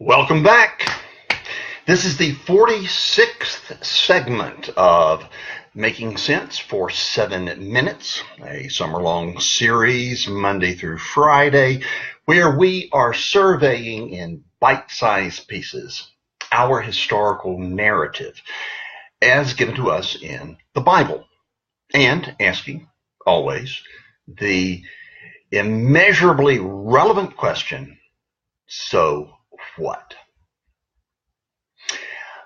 Welcome back. This is the 46th segment of Making Sense for 7 Minutes, a summer-long series, Monday through Friday, where we are surveying in bite-sized pieces our historical narrative as given to us in the Bible, and asking, always, the immeasurably relevant question, so what?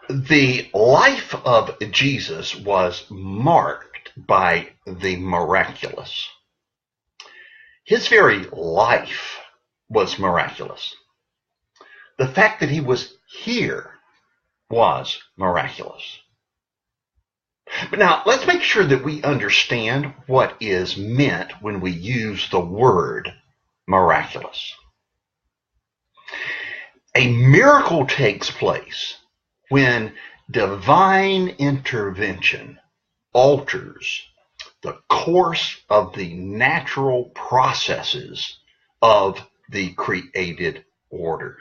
The life of Jesus was marked by the miraculous. His very life was miraculous. The fact that he was here was miraculous. But now, let's make sure that we understand what is meant when we use the word miraculous. A miracle takes place when divine intervention alters the course of the natural processes of the created order.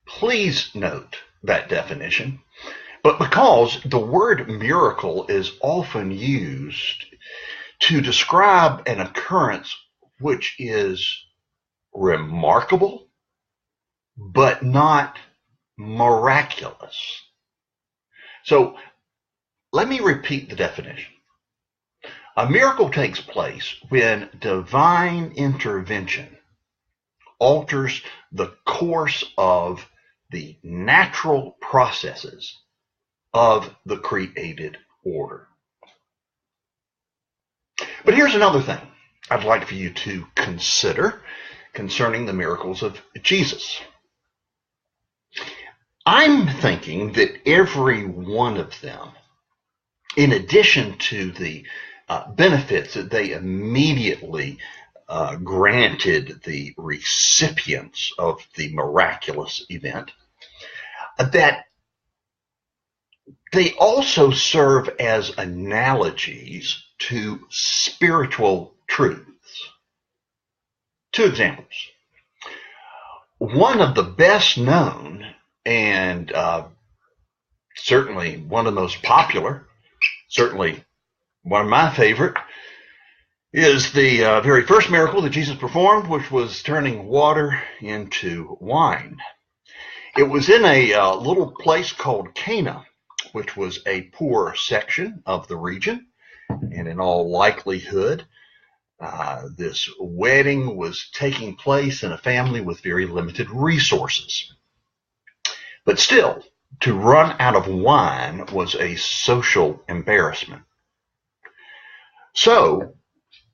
Please note that definition, but because the word miracle is often used to describe an occurrence which is remarkable, but not miraculous. So let me repeat the definition. A miracle takes place when divine intervention alters the course of the natural processes of the created order. But here's another thing I'd like for you to consider concerning the miracles of Jesus. I'm thinking that every one of them, in addition to the benefits that they immediately granted the recipients of the miraculous event, that they also serve as analogies to spiritual truths. Two examples. One of the best known and certainly one of the most popular, certainly one of my favorite, is the very first miracle that Jesus performed, which was turning water into wine. It was in a little place called Cana, which was a poor section of the region, and in all likelihood, this wedding was taking place in a family with very limited resources. But still, to run out of wine was a social embarrassment. So,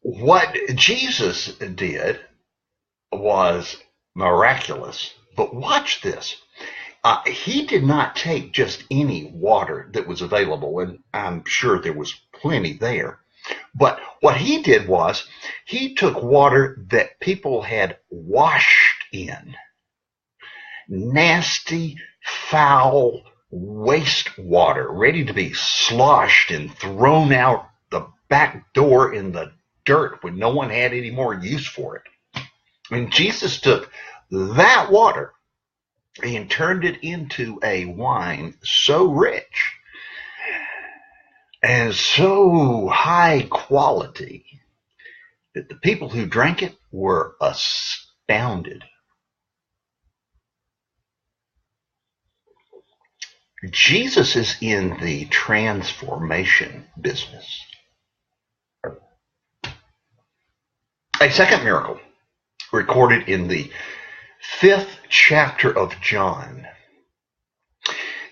what Jesus did was miraculous. But watch this. He did not take just any water that was available, and I'm sure there was plenty there. But what he did was he took water that people had washed in. Nasty, foul wastewater, ready to be sloshed and thrown out the back door in the dirt when no one had any more use for it. And Jesus took that water and turned it into a wine so rich and so high quality that the people who drank it were astounded. Jesus is in the transformation business. A second miracle recorded in the 5th chapter of John.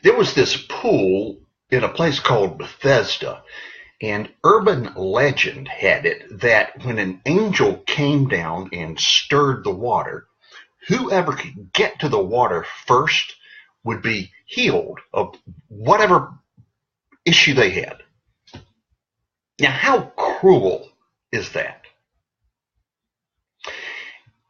There was this pool in a place called Bethesda, and urban legend had it that when an angel came down and stirred the water, whoever could get to the water first would be healed of whatever issue they had. Now, how cruel is that?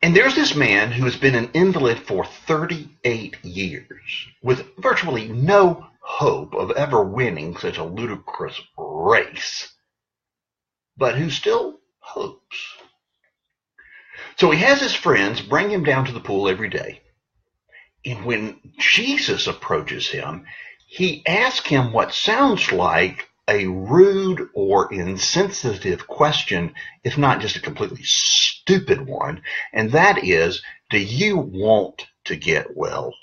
And there's this man who has been an invalid for 38 years with virtually no hope of ever winning such a ludicrous race, but who still hopes. So he has his friends bring him down to the pool every day. And when Jesus approaches him, he asks him what sounds like a rude or insensitive question, if not just a completely stupid one, and that is, do you want to get well?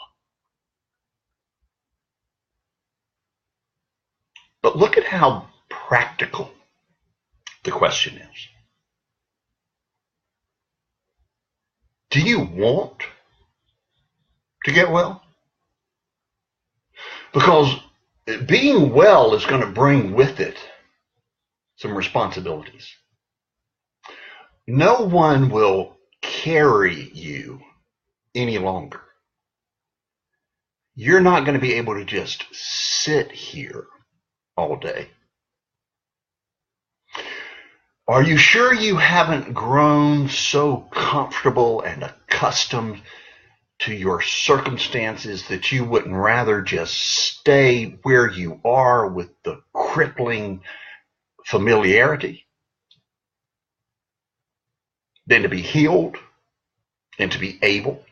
But look at how practical the question is. Do you want to get well? Because being well is going to bring with it some responsibilities. No one will carry you any longer. You're not going to be able to just sit here all day. Are you sure you haven't grown so comfortable and accustomed to your circumstances that you wouldn't rather just stay where you are with the crippling familiarity than to be healed and to be able,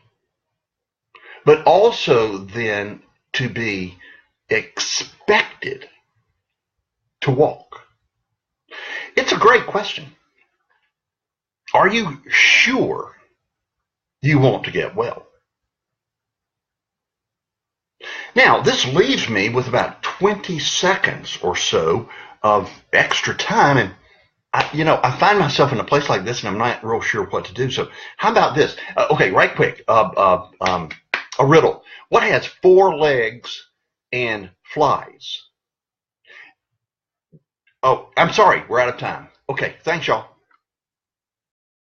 but also then to be expected to walk? It's a great question. Are you sure you want to get well? Now, this leaves me with about 20 seconds or so of extra time, and I find myself in a place like this, and I'm not real sure what to do. So, how about this? Okay, right quick, a riddle. What has 4 legs and flies? Oh, I'm sorry, we're out of time. Okay, thanks, y'all.